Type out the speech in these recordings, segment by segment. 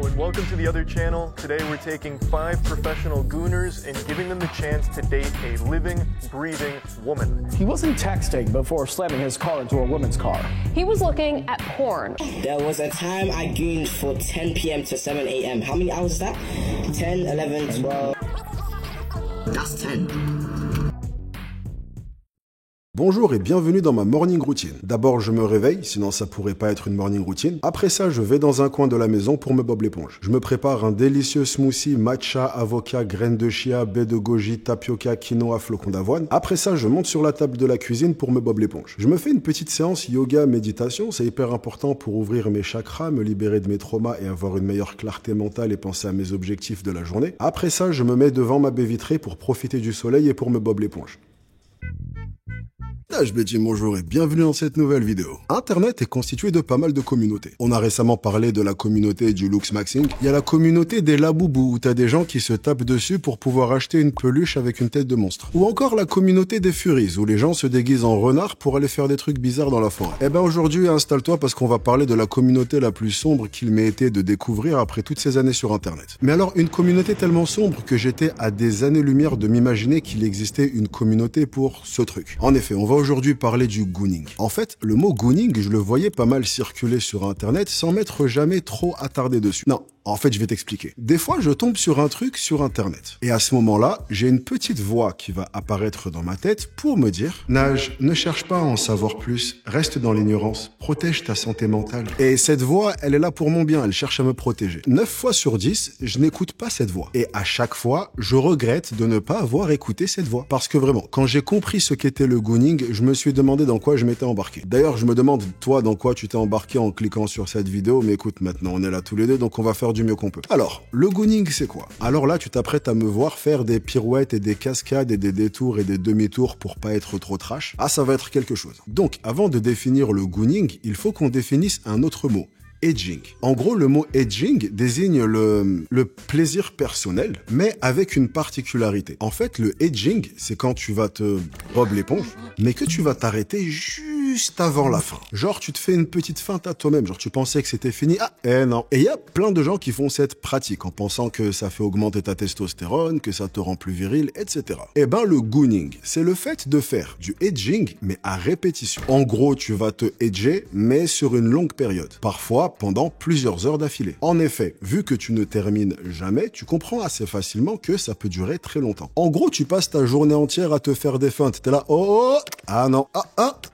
and welcome to the other channel. Today we're taking 5 professional gooners and giving them the chance to date a living, breathing woman. He wasn't texting before slamming his car into a woman's car. He was looking at porn. There was a time I gooned for 10 p.m. to 7 a.m. How many hours is that? 10, 11, 12. That's 10. Bonjour et bienvenue dans ma morning routine. D'abord, je me réveille, sinon ça pourrait pas être une morning routine. Après ça, je vais dans un coin de la maison pour me bob l'éponge. Je me prépare un délicieux smoothie matcha, avocat, graines de chia, baie de goji, tapioca, quinoa, flocons d'avoine. Après ça, je monte sur la table de la cuisine pour me bob l'éponge. Je me fais une petite séance yoga méditation, c'est hyper important pour ouvrir mes chakras, me libérer de mes traumas et avoir une meilleure clarté mentale et penser à mes objectifs de la journée. Après ça, je me mets devant ma baie vitrée pour profiter du soleil et pour me bob l'éponge. Je me dis bonjour et bienvenue dans cette nouvelle vidéo. Internet est constitué de pas mal de communautés. On a récemment parlé de la communauté du looks maxing. Il y a la communauté des laboubous où t'as des gens qui se tapent dessus pour pouvoir acheter une peluche avec une tête de monstre. Ou encore la communauté des furies où les gens se déguisent en renard pour aller faire des trucs bizarres dans la forêt. Eh ben aujourd'hui, installe-toi parce qu'on va parler de la communauté la plus sombre qu'il m'ait été de découvrir après toutes ces années sur Internet. Mais alors, une communauté tellement sombre que j'étais à des années-lumière de m'imaginer qu'il existait une communauté pour ce truc. En effet, on va aujourd'hui parler du gooning. En fait, le mot gooning, je le voyais pas mal circuler sur Internet sans m'être jamais trop attardé dessus. Non. En fait, je vais t'expliquer. Des fois, je tombe sur un truc sur Internet. Et à ce moment-là, j'ai une petite voix qui va apparaître dans ma tête pour me dire « Nage, ne cherche pas à en savoir plus, reste dans l'ignorance, protège ta santé mentale. » Et cette voix, elle est là pour mon bien, elle cherche à me protéger. 9 fois sur 10, je n'écoute pas cette voix. Et à chaque fois, je regrette de ne pas avoir écouté cette voix. Parce que vraiment, quand j'ai compris ce qu'était le gooning, je me suis demandé dans quoi je m'étais embarqué. D'ailleurs, je me demande, toi, dans quoi tu t'es embarqué en cliquant sur cette vidéo. Mais écoute, maintenant, on est là tous les deux, donc on va faire du mieux qu'on peut. Alors, le gooning, c'est quoi? Alors là, tu t'apprêtes à me voir faire des pirouettes et des cascades et des détours et des demi-tours pour pas être trop trash. Ah, ça va être quelque chose. Donc, avant de définir le gooning, il faut qu'on définisse un autre mot. Edging. En gros, le mot edging désigne le plaisir personnel, mais avec une particularité. En fait, le edging, c'est quand tu vas te bob l'éponge, mais que tu vas t'arrêter juste avant la fin. Genre, tu te fais une petite feinte à toi-même. Genre, tu pensais que c'était fini. Ah, non. Et il y a plein de gens qui font cette pratique en pensant que ça fait augmenter ta testostérone, que ça te rend plus viril, etc. Eh ben, le gooning, c'est le fait de faire du edging, mais à répétition. En gros, tu vas te edger, mais sur une longue période. Parfois, pendant plusieurs heures d'affilée. En effet, vu que tu ne termines jamais, tu comprends assez facilement que ça peut durer très longtemps. En gros, tu passes ta journée entière à te faire des feintes. T'es là, oh, ah non,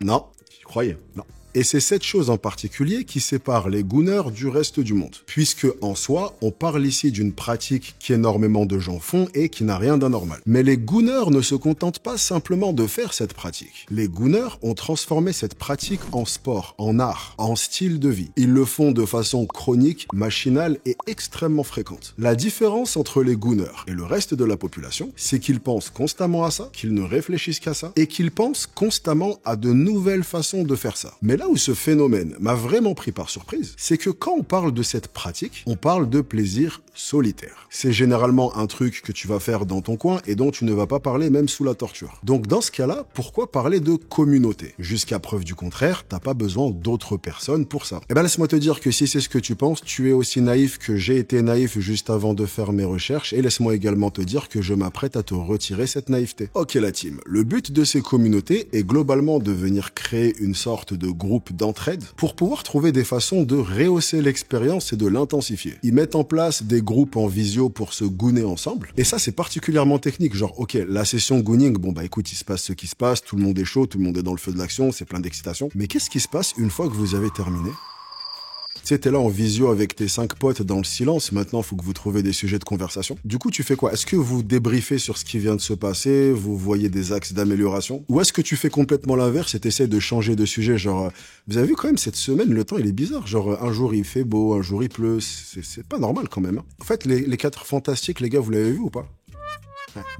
non. Tu croyais? Non. Et c'est cette chose en particulier qui sépare les gooners du reste du monde. Puisque, en soi, on parle ici d'une pratique qu'énormément de gens font et qui n'a rien d'anormal. Mais les gooners ne se contentent pas simplement de faire cette pratique. Les gooners ont transformé cette pratique en sport, en art, en style de vie. Ils le font de façon chronique, machinale et extrêmement fréquente. La différence entre les gooners et le reste de la population, c'est qu'ils pensent constamment à ça, qu'ils ne réfléchissent qu'à ça, et qu'ils pensent constamment à de nouvelles façons de faire ça. Mais là où ce phénomène m'a vraiment pris par surprise, c'est que quand on parle de cette pratique, on parle de plaisir solitaire. C'est généralement un truc que tu vas faire dans ton coin et dont tu ne vas pas parler même sous la torture. Donc dans ce cas-là, pourquoi parler de communauté? Jusqu'à preuve du contraire, t'as pas besoin d'autres personnes pour ça. Eh ben laisse-moi te dire que si c'est ce que tu penses, tu es aussi naïf que j'ai été naïf juste avant de faire mes recherches, et laisse-moi également te dire que je m'apprête à te retirer cette naïveté. Ok la team, le but de ces communautés est globalement de venir créer une sorte de groupe d'entraide pour pouvoir trouver des façons de rehausser l'expérience et de l'intensifier. Ils mettent en place des groupes en visio pour se gooner ensemble, et ça c'est particulièrement technique. Genre ok, la session gooning, bon bah écoute, il se passe ce qui se passe, tout le monde est chaud, tout le monde est dans le feu de l'action, c'est plein d'excitation, mais qu'est-ce qui se passe une fois que vous avez terminé? Tu sais, t'es là en visio avec tes 5 potes dans le silence, maintenant il faut que vous trouviez des sujets de conversation. Du coup, tu fais quoi? Est-ce que vous débriefez sur ce qui vient de se passer, vous voyez des axes d'amélioration? Ou est-ce que tu fais complètement l'inverse et t'essaies de changer de sujet? Genre, vous avez vu quand même cette semaine, le temps il est bizarre. Genre, un jour il fait beau, un jour il pleut, c'est pas normal quand même. Hein. En fait, les 4 fantastiques, les gars, vous l'avez vu ou pas?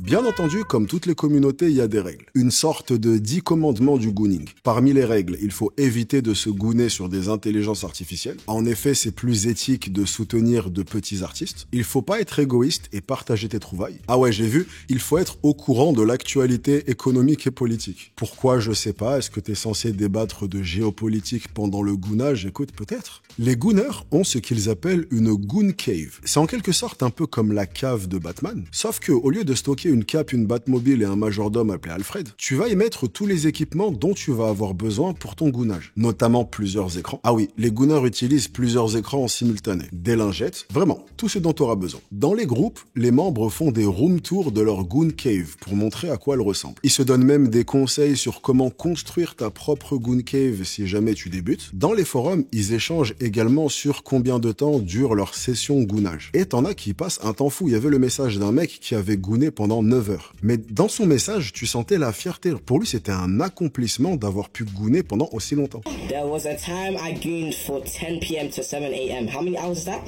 Bien entendu, comme toutes les communautés, il y a des règles. Une sorte de 10 commandements du gooning. Parmi les règles, il faut éviter de se gooner sur des intelligences artificielles. En effet, c'est plus éthique de soutenir de petits artistes. Il faut pas être égoïste et partager tes trouvailles. Ah ouais, j'ai vu, il faut être au courant de l'actualité économique et politique. Pourquoi, je sais pas, est-ce que t'es censé débattre de géopolitique pendant le goonage? Écoute, peut-être. Les gooners ont ce qu'ils appellent une goon cave. C'est en quelque sorte un peu comme la cave de Batman, sauf que au lieu de stocker une cape, une Batmobile et un majordome appelé Alfred, tu vas y mettre tous les équipements dont tu vas avoir besoin pour ton goonage, notamment plusieurs écrans. Ah oui, les gooners utilisent plusieurs écrans en simultané, des lingettes, vraiment, tout ce dont tu auras besoin. Dans les groupes, les membres font des room tours de leur goon cave pour montrer à quoi elle ressemble. Ils se donnent même des conseils sur comment construire ta propre goon cave si jamais tu débutes. Dans les forums, ils échangent également sur combien de temps dure leur session goonage. Et t'en as qui passent un temps fou. Il y avait le message d'un mec qui avait gooné pendant 9 heures. Mais dans son message, tu sentais la fierté. Pour lui, c'était un accomplissement d'avoir pu gooner pendant aussi longtemps. There was a time I gooned for 10 p.m. to 7 a.m. How many hours is that?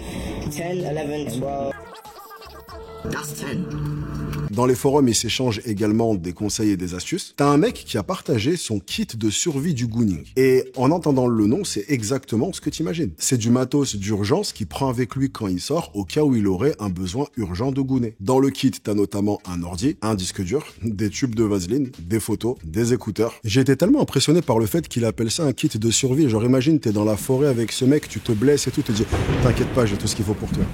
10, 11, 12... That's 10. Dans les forums, ils s'échangent également des conseils et des astuces. T'as un mec qui a partagé son kit de survie du gooning. Et en entendant le nom, c'est exactement ce que t'imagines. C'est du matos d'urgence qu'il prend avec lui quand il sort, au cas où il aurait un besoin urgent de gooner. Dans le kit, t'as notamment un ordi, un disque dur, des tubes de vaseline, des photos, des écouteurs. J'ai été tellement impressionné par le fait qu'il appelle ça un kit de survie. Genre imagine, t'es dans la forêt avec ce mec, tu te blesses et tout, te dis « T'inquiète pas, j'ai tout ce qu'il faut pour toi ».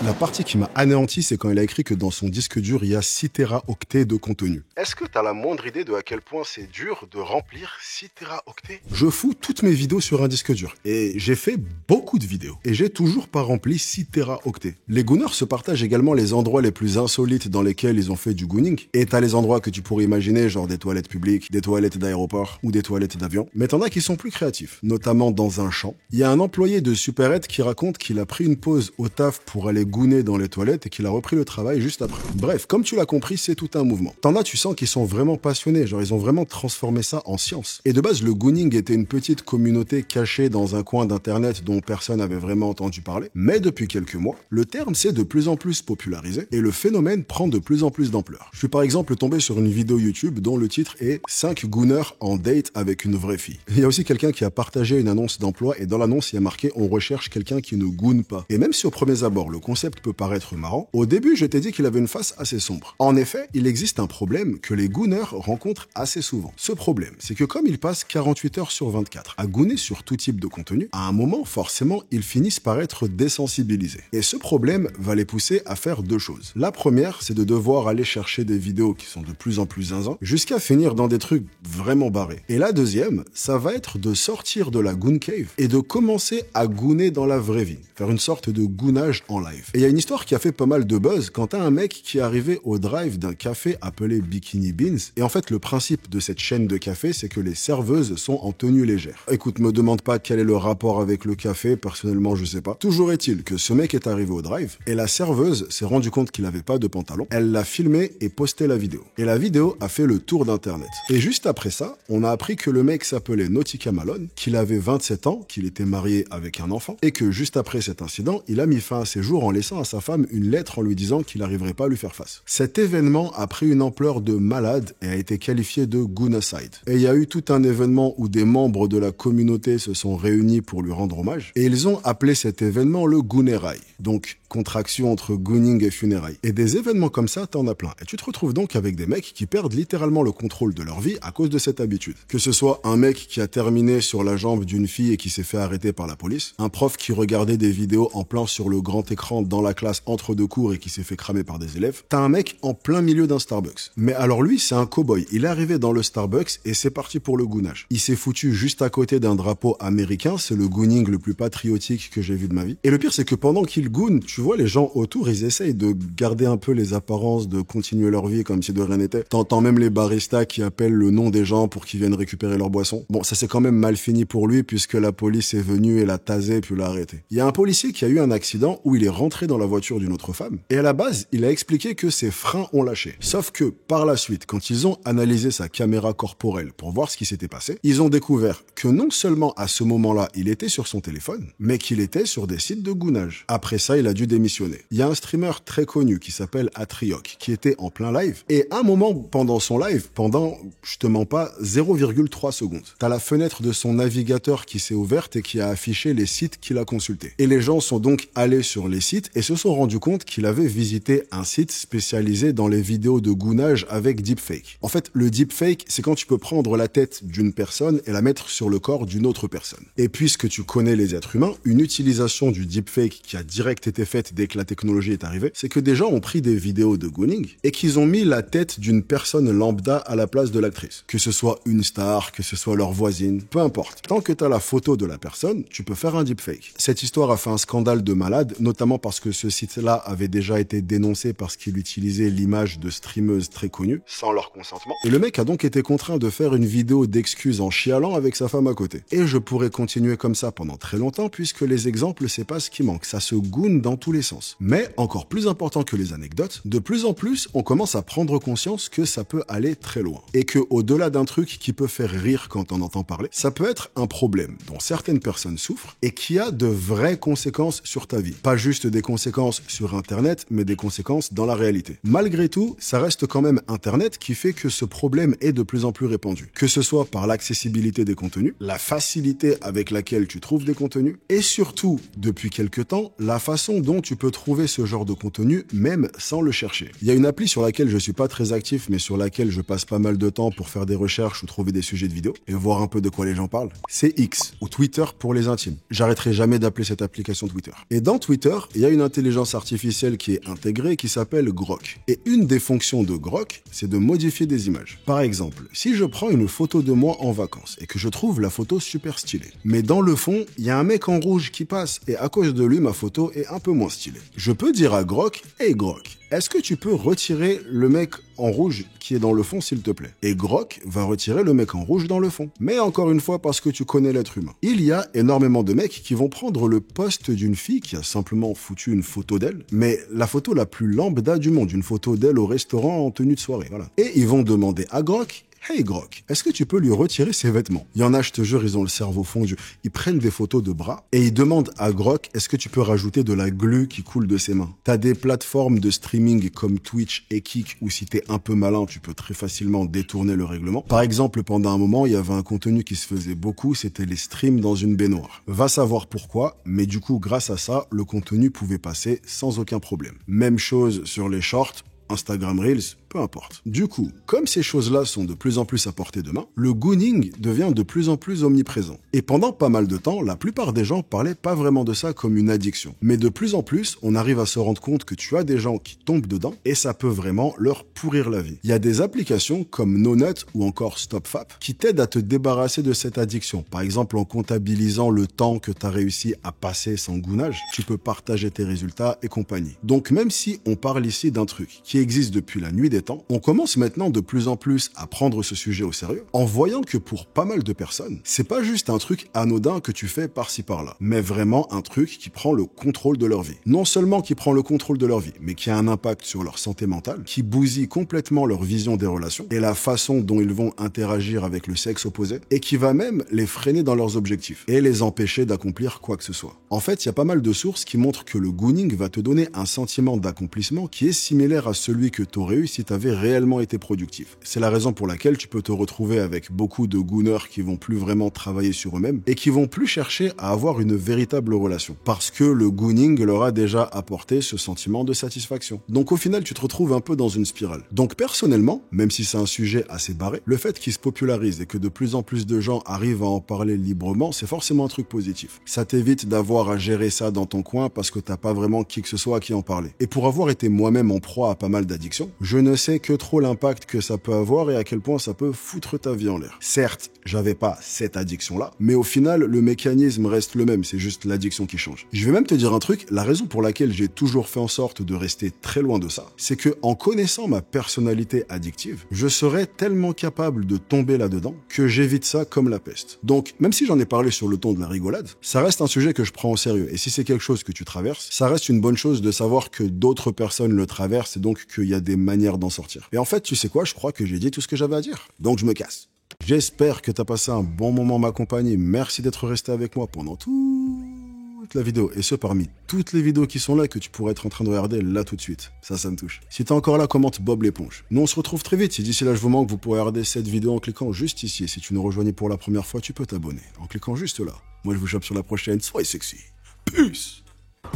La partie qui m'a anéanti, c'est quand il a écrit que dans son disque dur, il y a 6 téraoctets de contenu. Est-ce que t'as la moindre idée de à quel point c'est dur de remplir 6 téraoctets? Je fous toutes mes vidéos sur un disque dur. Et j'ai fait beaucoup de vidéos. Et j'ai toujours pas rempli 6 téraoctets. Les gooners se partagent également les endroits les plus insolites dans lesquels ils ont fait du gooning. Et t'as les endroits que tu pourrais imaginer, genre des toilettes publiques, des toilettes d'aéroport ou des toilettes d'avion. Mais t'en as qui sont plus créatifs, notamment dans un champ. Il y a un employé de Superette qui raconte qu'il a pris une pause au taf pour aller gooner dans les toilettes et qu'il a repris le travail juste après. Bref, comme tu l'as compris, c'est tout un mouvement. T'en as, tu sens qu'ils sont vraiment passionnés, genre ils ont vraiment transformé ça en science. Et de base, le gooning était une petite communauté cachée dans un coin d'internet dont personne n'avait vraiment entendu parler. Mais depuis quelques mois, le terme s'est de plus en plus popularisé et le phénomène prend de plus en plus d'ampleur. Je suis par exemple tombé sur une vidéo YouTube dont le titre est 5 gooners en date avec une vraie fille. Il y a aussi quelqu'un qui a partagé une annonce d'emploi et dans l'annonce, il y a marqué « On recherche quelqu'un qui ne goone pas ». Et même si au premier abord, le concept peut paraître marrant, au début, je t'ai dit qu'il avait une face assez sombre. En effet, il existe un problème que les gooners rencontrent assez souvent. Ce problème, c'est que comme ils passent 48 heures sur 24 à gooner sur tout type de contenu, à un moment, forcément, ils finissent par être désensibilisés. Et ce problème va les pousser à faire deux choses. La première, c'est de devoir aller chercher des vidéos qui sont de plus en plus zinzin, jusqu'à finir dans des trucs vraiment barrés. Et la deuxième, ça va être de sortir de la goon cave et de commencer à gooner dans la vraie vie. Faire une sorte de goonage en live. Et il y a une histoire qui a fait pas mal de buzz quand t'as un mec qui est arrivé au drive d'un café appelé Bikini Beans. Et en fait, le principe de cette chaîne de café, c'est que les serveuses sont en tenue légère. Écoute, me demande pas quel est le rapport avec le café, personnellement, je sais pas. Toujours est-il que ce mec est arrivé au drive et la serveuse s'est rendu compte qu'il avait pas de pantalon. Elle l'a filmé et posté la vidéo. Et la vidéo a fait le tour d'internet. Et juste après ça, on a appris que le mec s'appelait Nautica Malone, qu'il avait 27 ans, qu'il était marié avec un enfant et que juste après cet incident, il a mis fin à ses jours en laissant à sa femme une lettre en lui disant qu'il n'arriverait pas à lui faire face. Cet événement a pris une ampleur de malade et a été qualifié de goonacide. Et il y a eu tout un événement où des membres de la communauté se sont réunis pour lui rendre hommage et ils ont appelé cet événement le Goonerai. Donc, contraction entre gooning et funérailles. Et des événements comme ça, t'en as plein. Et tu te retrouves donc avec des mecs qui perdent littéralement le contrôle de leur vie à cause de cette habitude. Que ce soit un mec qui a terminé sur la jambe d'une fille et qui s'est fait arrêter par la police, un prof qui regardait des vidéos en plein sur le grand écran dans la classe entre deux cours et qui s'est fait cramer par des élèves, t'as un mec en plein milieu d'un Starbucks. Mais alors lui, c'est un cow-boy. Il est arrivé dans le Starbucks et c'est parti pour le goonage. Il s'est foutu juste à côté d'un drapeau américain, c'est le gooning le plus patriotique que j'ai vu de ma vie. Et le pire, c'est que pendant qu'il goon, tu vois, les gens autour, ils essayent de garder un peu les apparences, de continuer leur vie comme si de rien n'était. T'entends même les baristas qui appellent le nom des gens pour qu'ils viennent récupérer leur boisson. Bon, ça s'est quand même mal fini pour lui puisque la police est venue et l'a tasé puis l'a arrêté. Il y a un policier qui a eu un accident où il est rentré rentrer dans la voiture d'une autre femme. Et à la base, il a expliqué que ses freins ont lâché. Sauf que par la suite, quand ils ont analysé sa caméra corporelle pour voir ce qui s'était passé, ils ont découvert que non seulement à ce moment-là, il était sur son téléphone, mais qu'il était sur des sites de gounage. Après ça, il a dû démissionner. Il y a un streamer très connu qui s'appelle Atriok, qui était en plein live, et à un moment pendant son live, pendant, je te mens pas, 0,3 secondes, t'as la fenêtre de son navigateur qui s'est ouverte et qui a affiché les sites qu'il a consultés. Et les gens sont donc allés sur les sites et se sont rendus compte qu'il avait visité un site spécialisé dans les vidéos de gounage avec deepfake. En fait, le deepfake, c'est quand tu peux prendre la tête d'une personne et la mettre sur le corps d'une autre personne. Et puisque tu connais les êtres humains, une utilisation du deepfake qui a direct été faite dès que la technologie est arrivée, c'est que des gens ont pris des vidéos de gooning et qu'ils ont mis la tête d'une personne lambda à la place de l'actrice. Que ce soit une star, que ce soit leur voisine, peu importe. Tant que tu as la photo de la personne, tu peux faire un deepfake. Cette histoire a fait un scandale de malade, notamment parce que ce site-là avait déjà été dénoncé parce qu'il utilisait l'image de streameuses très connues, sans leur consentement. Et le mec a donc été contraint de faire une vidéo d'excuses en chialant avec sa femme à côté. Et je pourrais continuer comme ça pendant très longtemps, puisque les exemples, c'est pas ce qui manque. Ça se goune dans tous les sens. Mais, encore plus important que les anecdotes, de plus en plus, on commence à prendre conscience que ça peut aller très loin. Et que, au-delà d'un truc qui peut faire rire quand on entend parler, ça peut être un problème dont certaines personnes souffrent et qui a de vraies conséquences sur ta vie. Pas juste des conséquences sur Internet, mais des conséquences dans la réalité. Malgré tout, ça reste quand même Internet qui fait que ce problème est de plus en plus répandu. Que ce soit par l'accessibilité des contenus, la facilité avec laquelle tu trouves des contenus, et surtout, depuis quelques temps, la façon dont tu peux trouver ce genre de contenu même sans le chercher. Il y a une appli sur laquelle je suis pas très actif, mais sur laquelle je passe pas mal de temps pour faire des recherches ou trouver des sujets de vidéos et voir un peu de quoi les gens parlent. C'est X, ou Twitter pour les intimes. J'arrêterai jamais d'appeler cette application Twitter. Et dans Twitter, il y a une intelligence artificielle qui est intégrée qui s'appelle Grok. Et une des fonctions de Grok, c'est de modifier des images. Par exemple, si je prends une photo de moi en vacances et que je trouve la photo super stylée, mais dans le fond, il y a un mec en rouge qui passe et à cause de lui, ma photo est un peu moins stylée. Je peux dire à Grok, « Hey Grok, est-ce que tu peux retirer le mec en rouge qui est dans le fond, s'il te plaît ?» Et Grok va retirer le mec en rouge dans le fond. Mais encore une fois, parce que tu connais l'être humain. Il y a énormément de mecs qui vont prendre le poste d'une fille qui a simplement foutu une photo d'elle, mais la photo la plus lambda du monde, une photo d'elle au restaurant en tenue de soirée, voilà. Et ils vont demander à Grok, Hey Grok, est-ce que tu peux lui retirer ses vêtements? Il y en a, je te jure, ils ont le cerveau fondu. Ils prennent des photos de bras et ils demandent à Grok, est-ce que tu peux rajouter de la glu qui coule de ses mains? T'as des plateformes de streaming comme Twitch et Kick où si t'es un peu malin, tu peux très facilement détourner le règlement. Par exemple, pendant un moment, il y avait un contenu qui se faisait beaucoup, c'était les streams dans une baignoire. Va savoir pourquoi, mais du coup, grâce à ça, le contenu pouvait passer sans aucun problème. Même chose sur les shorts, Instagram Reels, peu importe. Du coup, comme ces choses-là sont de plus en plus à portée de main, le gooning devient de plus en plus omniprésent. Et pendant pas mal de temps, la plupart des gens parlaient pas vraiment de ça comme une addiction. Mais de plus en plus, on arrive à se rendre compte que tu as des gens qui tombent dedans et ça peut vraiment leur pourrir la vie. Il y a des applications comme NoNut ou encore StopFap qui t'aident à te débarrasser de cette addiction. Par exemple, en comptabilisant le temps que tu as réussi à passer sans gounage, tu peux partager tes résultats et compagnie. Donc même si on parle ici d'un truc qui existe depuis la nuit des temps, on commence maintenant de plus en plus à prendre ce sujet au sérieux en voyant que pour pas mal de personnes, c'est pas juste un truc anodin que tu fais par-ci par-là, mais vraiment un truc qui prend le contrôle de leur vie. Non seulement qui prend le contrôle de leur vie, mais qui a un impact sur leur santé mentale, qui bousille complètement leur vision des relations et la façon dont ils vont interagir avec le sexe opposé, et qui va même les freiner dans leurs objectifs et les empêcher d'accomplir quoi que ce soit. En fait, il y a pas mal de sources qui montrent que le gooning va te donner un sentiment d'accomplissement qui est similaire à celui que tu aurais eu si tu avais réellement été productif. C'est la raison pour laquelle tu peux te retrouver avec beaucoup de gooners qui vont plus vraiment travailler sur eux-mêmes et qui vont plus chercher à avoir une véritable relation parce que le gooning leur a déjà apporté ce sentiment de satisfaction. Donc au final, tu te retrouves un peu dans une spirale. Donc personnellement, même si c'est un sujet assez barré, le fait qu'il se popularise et que de plus en plus de gens arrivent à en parler librement, c'est forcément un truc positif. Ça t'évite d'avoir à gérer ça dans ton coin parce que t'as pas vraiment qui que ce soit à qui en parler. Et pour avoir été moi-même en proie à pas mal d'addictions, je ne sais que trop l'impact que ça peut avoir et à quel point ça peut foutre ta vie en l'air. Certes, j'avais pas cette addiction-là, mais au final, le mécanisme reste le même, c'est juste l'addiction qui change. Je vais même te dire un truc, la raison pour laquelle j'ai toujours fait en sorte de rester très loin de ça, c'est que en connaissant ma personnalité addictive, je serais tellement capable de tomber là-dedans que j'évite ça comme la peste. Donc, même si j'en ai parlé sur le ton de la rigolade, ça reste un sujet que je prends au sérieux. Et si c'est quelque chose que tu traverses, ça reste une bonne chose de savoir que d'autres personnes le traversent et donc qu'il y a des manières d'en sortir. Et en fait, tu sais quoi, je crois que j'ai dit tout ce que j'avais à dire. Donc je me casse. J'espère que t'as passé un bon moment m'accompagner. Merci d'être resté avec moi pendant toute la vidéo. Et ce, parmi toutes les vidéos qui sont là que tu pourrais être en train de regarder là tout de suite. Ça me touche. Si t'es encore là, commente Bob l'éponge. Nous, on se retrouve très vite. Si d'ici là je vous manque, vous pourrez regarder cette vidéo en cliquant juste ici. Et si tu nous rejoignes pour la première fois, tu peux t'abonner en cliquant juste là. Moi, je vous chope sur la prochaine. Soyez sexy. Peace.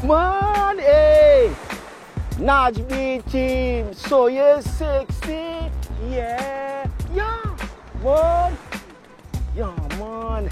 Man, hey! Naj B team, so you're sexy, yeah, man, yeah, man.